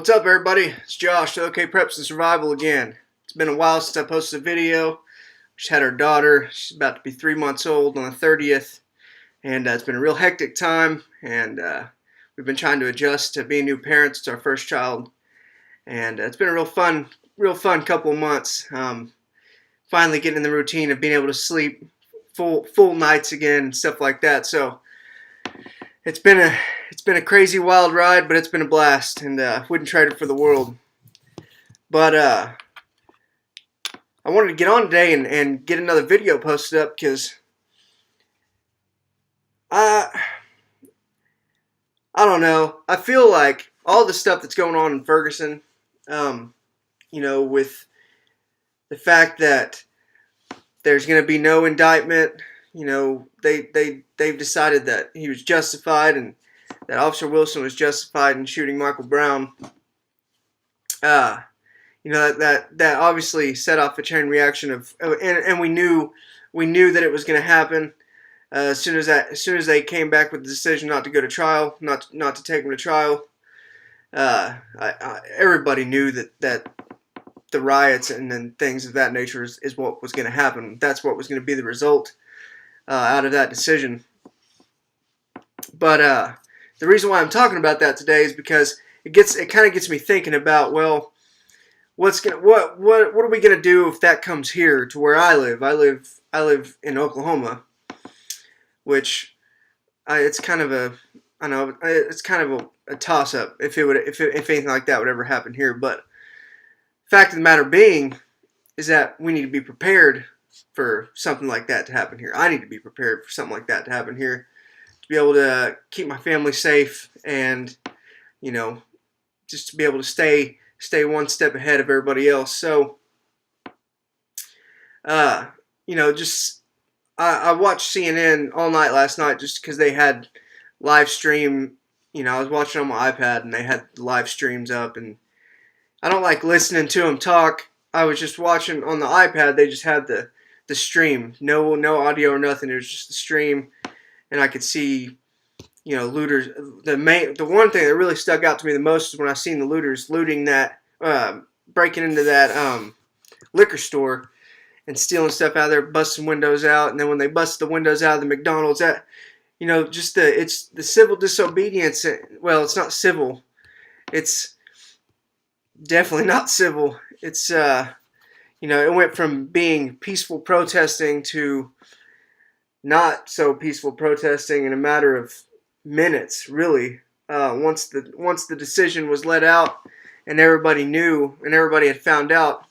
What's up, everybody? It's Josh, OK Preps and Survival again. It's been a while since I posted a video. We just had our daughter. She's about to be 3 months old on the 30th, and it's been a real hectic time, and we've been trying to adjust to being new parents. It's our first child, and it's been a real fun couple of months. Finally getting in the routine of being able to sleep full nights again and stuff like that. So it's been a crazy wild ride, but it's been a blast, and wouldn't trade it for the world. But I wanted to get on today and get another video posted up because I don't know. I feel like all the stuff that's going on in Ferguson, with the fact that there's going to be no indictment, they've decided that he was justified and that Officer Wilson was justified in shooting Michael Brown. That obviously set off a chain reaction and we knew that it was going to happen as soon as they came back with the decision not to go to trial, not to take him to trial. Everybody knew that the riots and things of that nature is what was going to happen. That's what was going to be the result out of that decision. But the reason why I'm talking about that today is because it kind of gets me thinking about, well, what are we gonna do if that comes here to where I live? I live in Oklahoma, which it's kind of a toss up if anything like that would ever happen here. But fact of the matter being is that we need to be prepared for something like that to happen here. I need to be prepared for something like that to happen here, to be able to keep my family safe and, just to be able to stay one step ahead of everybody else. So, I watched CNN all night last night just because they had live stream. I was watching on my iPad and they had the live streams up, and I don't like listening to them talk. I was just watching on the iPad. They just had the stream, no audio or nothing. It was just the stream. And I could see, looters. The one thing that really stuck out to me the most is when I seen the looters breaking into that liquor store and stealing stuff out of there, busting windows out. And then when they bust the windows out of the McDonald's, it's the civil disobedience. Well, it's not civil. It's definitely not civil. It's it went from being peaceful protesting to not so peaceful protesting in a matter of minutes, really. Once the decision was let out and everybody knew and everybody had found out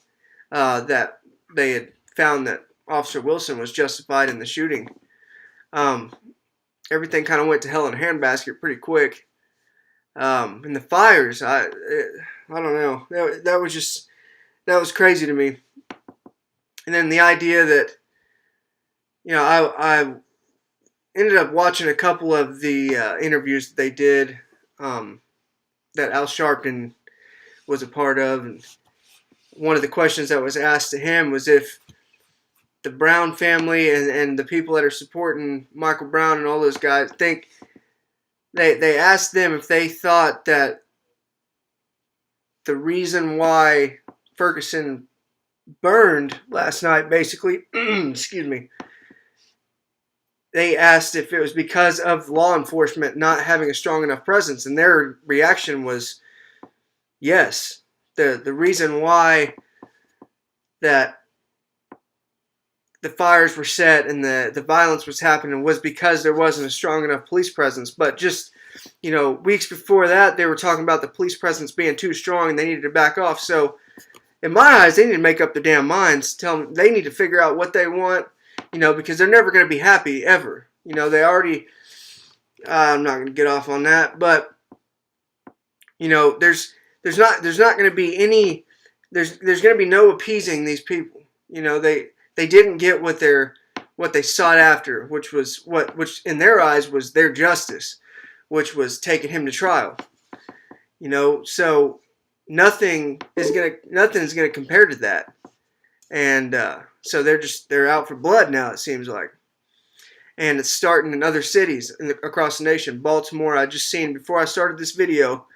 that they had found that Officer Wilson was justified in the shooting, everything kind of went to hell in a handbasket pretty quick. And the fires, I don't know. That was crazy to me. And then the idea that I ended up watching a couple of the interviews that they did that Al Sharpton was a part of, and one of the questions that was asked to him was if the Brown family and the people that are supporting Michael Brown and all those guys think they asked them if they thought that the reason why Ferguson burned last night, basically, excuse me, they asked if it was because of law enforcement not having a strong enough presence, and their reaction was yes. The reason why that the fires were set and the violence was happening was because there wasn't a strong enough police presence. But just, weeks before that, they were talking about the police presence being too strong and they needed to back off. So in my eyes, they need to make up their damn minds. Tell them they need to figure out what they want, because they're never going to be happy ever. They already. I'm not going to get off on that, but there's not going to be any. There's going to be no appeasing these people. They didn't get what they sought after, which in their eyes was their justice, which was taking him to trial. So nothing's gonna compare to that, and so they're out for blood now, it seems like. And it's starting in other cities across the nation. Baltimore, I just seen before I started this video,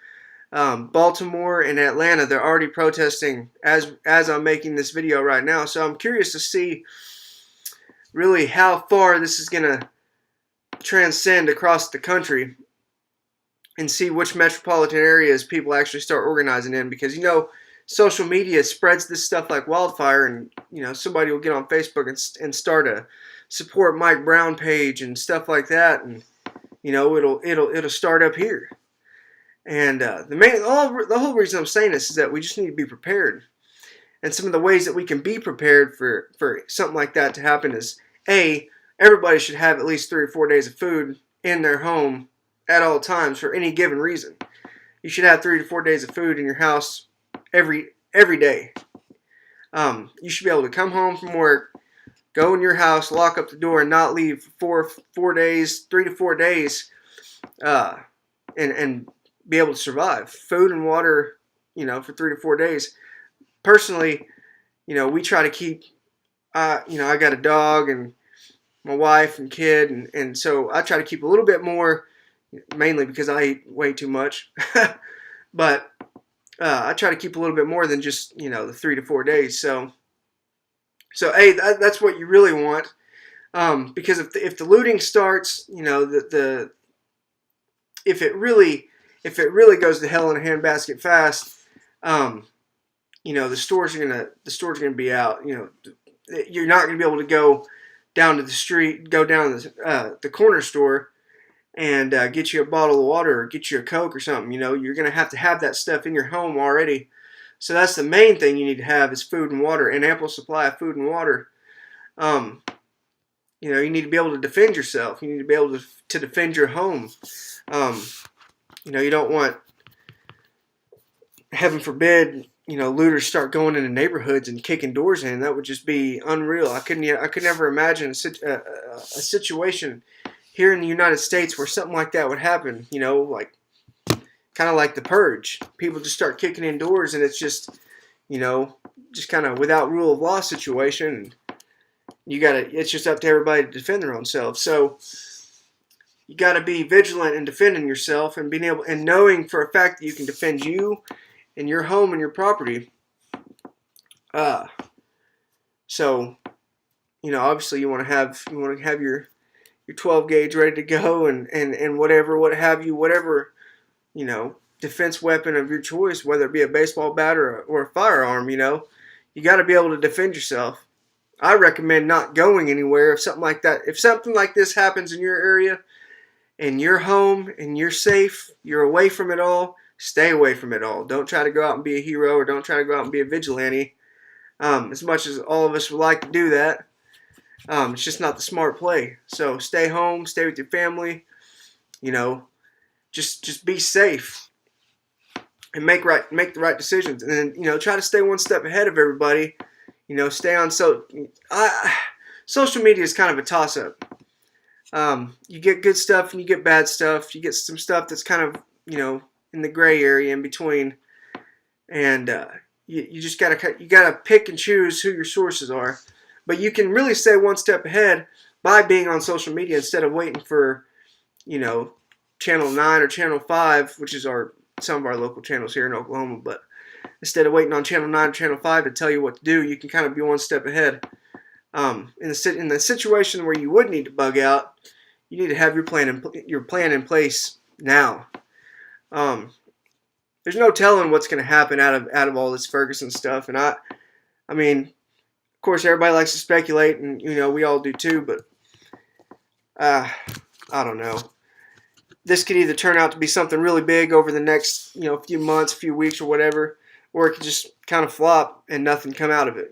Baltimore and Atlanta, they're already protesting as I'm making this video right now. So I'm curious to see really how far this is going to transcend across the country and see which metropolitan areas people actually start organizing in, because social media spreads this stuff like wildfire, and somebody will get on Facebook and start a support Mike Brown page and stuff like that, and it'll start up here. And the whole reason I'm saying this is that we just need to be prepared. And some of the ways that we can be prepared for something like that to happen is, everybody should have at least 3 or 4 days of food in their home at all times for any given reason. You should have 3 to 4 days of food in your house every day. You should be able to come home from work, go in your house, lock up the door, and not leave for 4 days, 3 to 4 days, and be able to survive. Food and water, for 3 to 4 days. Personally, we try to keep, I got a dog and my wife and kid, and so I try to keep a little bit more, mainly because I eat way too much. But I try to keep a little bit more than just, the 3 to 4 days. So that's what you really want. Because if the looting starts, if it really goes to hell in a handbasket fast, the stores are gonna be out. You're not gonna be able to go down to the street, go down to the corner store and get you a bottle of water or get you a Coke or something. You're gonna have to have that stuff in your home already. So that's the main thing you need to have, is food and water, an ample supply of food and water. You need to be able to defend yourself. You need to be able to defend your home. You don't want, heaven forbid, looters start going into neighborhoods and kicking doors in. That would just be unreal. I could never imagine a situation here in the United States where something like that would happen. Kind of like the Purge. People just start kicking in doors, and it's just kind of without rule of law situation. It's just up to everybody to defend their own selves. So you got to be vigilant in defending yourself and being able and knowing for a fact that you can defend you and your home and your property. So obviously you want to have your 12 gauge ready to go and whatever defense weapon of your choice, whether it be a baseball bat or a firearm. You got to be able to defend yourself. I recommend not going anywhere if something like this happens in your area, in your home, and you're safe, you're away from it all. Stay away from it all. Don't try to go out and be a hero, or don't try to go out and be a vigilante. As much as all of us would like to do that, it's just not the smart play. So stay home, stay with your family. Just be safe and make the right decisions. And then try to stay one step ahead of everybody. Stay on social media is kind of a toss-up. You get good stuff and you get bad stuff. You get some stuff that's kind of in the gray area in between, and you just gotta pick and choose who your sources are. But you can really stay one step ahead by being on social media instead of waiting for Channel 9 or Channel 5, which is some of our local channels here in Oklahoma. But instead of waiting on Channel 9 or Channel 5 to tell you what to do, you can kind of be one step ahead. In the situation where you would need to bug out, you need to have your plan in place now. There's no telling what's going to happen out of all this Ferguson stuff, and I mean, of course, everybody likes to speculate, and we all do too. But I don't know. This could either turn out to be something really big over the next few months, few weeks, or whatever, or it could just kind of flop and nothing come out of it.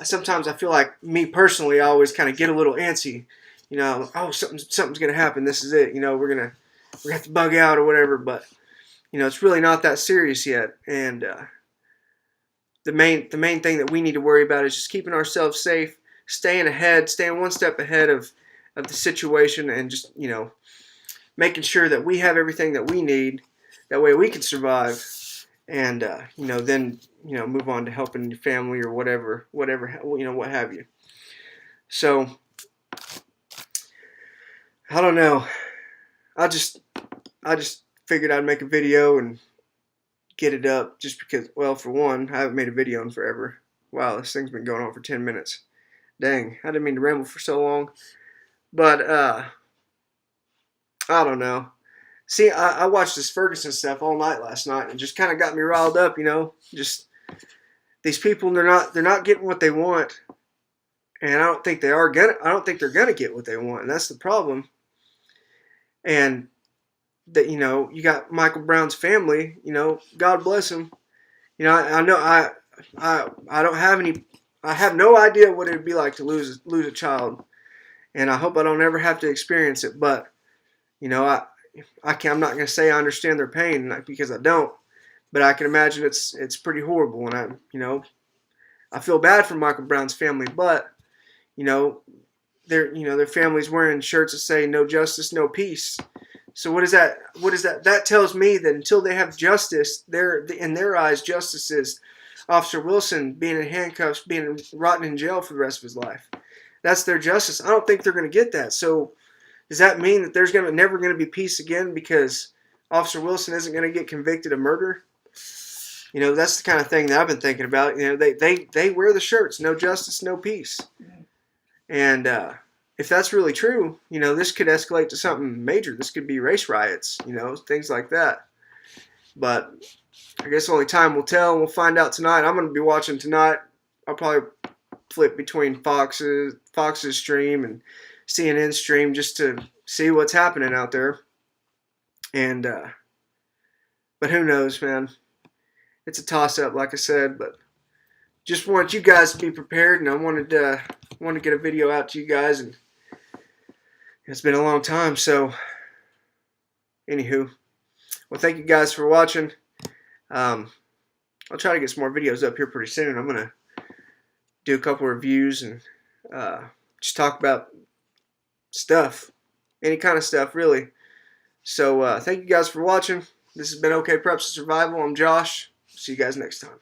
Sometimes I feel like, me personally, I always kind of get a little antsy. Something's gonna happen. This is it. We're gonna have to bug out or whatever. But it's really not that serious yet. And the main thing that we need to worry about is just keeping ourselves safe, staying one step ahead of the situation, and just making sure that we have everything that we need. That way we can survive, and then move on to helping your family or whatever what have you. So I don't know. I just figured I'd make a video and get it up just because, well, for one, I haven't made a video in forever. Wow, this thing's been going on for 10 minutes. Dang, I didn't mean to ramble for so long. But, I don't know. See, I watched this Ferguson stuff all night last night and it just kind of got me riled up, you know. Just these people, they're not getting what they want. And I don't think they're gonna get what they want, and that's the problem. And that, you know, you got Michael Brown's family, you know, God bless him. You know, I know I don't have any, I have no idea what it would be like to lose a child, and I hope I don't ever have to experience it. But you know, I'm not gonna say I understand their pain because I don't, but I can imagine it's pretty horrible, and I feel bad for Michael Brown's family, but you know, their families wearing shirts that say "No justice, no peace." So what is that? That tells me that until they have justice, in their eyes, justice is Officer Wilson being in handcuffs, being rotting in jail for the rest of his life. That's their justice. I don't think they're going to get that. So does that mean that there's never going to be peace again because Officer Wilson isn't going to get convicted of murder? You know, that's the kind of thing that I've been thinking about. You know, they wear the shirts, no justice, no peace. And if that's really true, you know, this could escalate to something major. This could be race riots, you know, things like that. But I guess only time will tell. We'll find out tonight. I'm going to be watching tonight. I'll probably flip between Fox's stream and CNN stream just to see what's happening out there. And but who knows, man? It's a toss-up, like I said. But just want you guys to be prepared, and I wanted to get a video out to you guys, and it's been a long time. So, anywho, well, thank you guys for watching. I'll try to get some more videos up here pretty soon. I'm gonna do a couple reviews and just talk about stuff, any kind of stuff, really. So, thank you guys for watching. This has been OK Preps and Survival. I'm Josh. See you guys next time.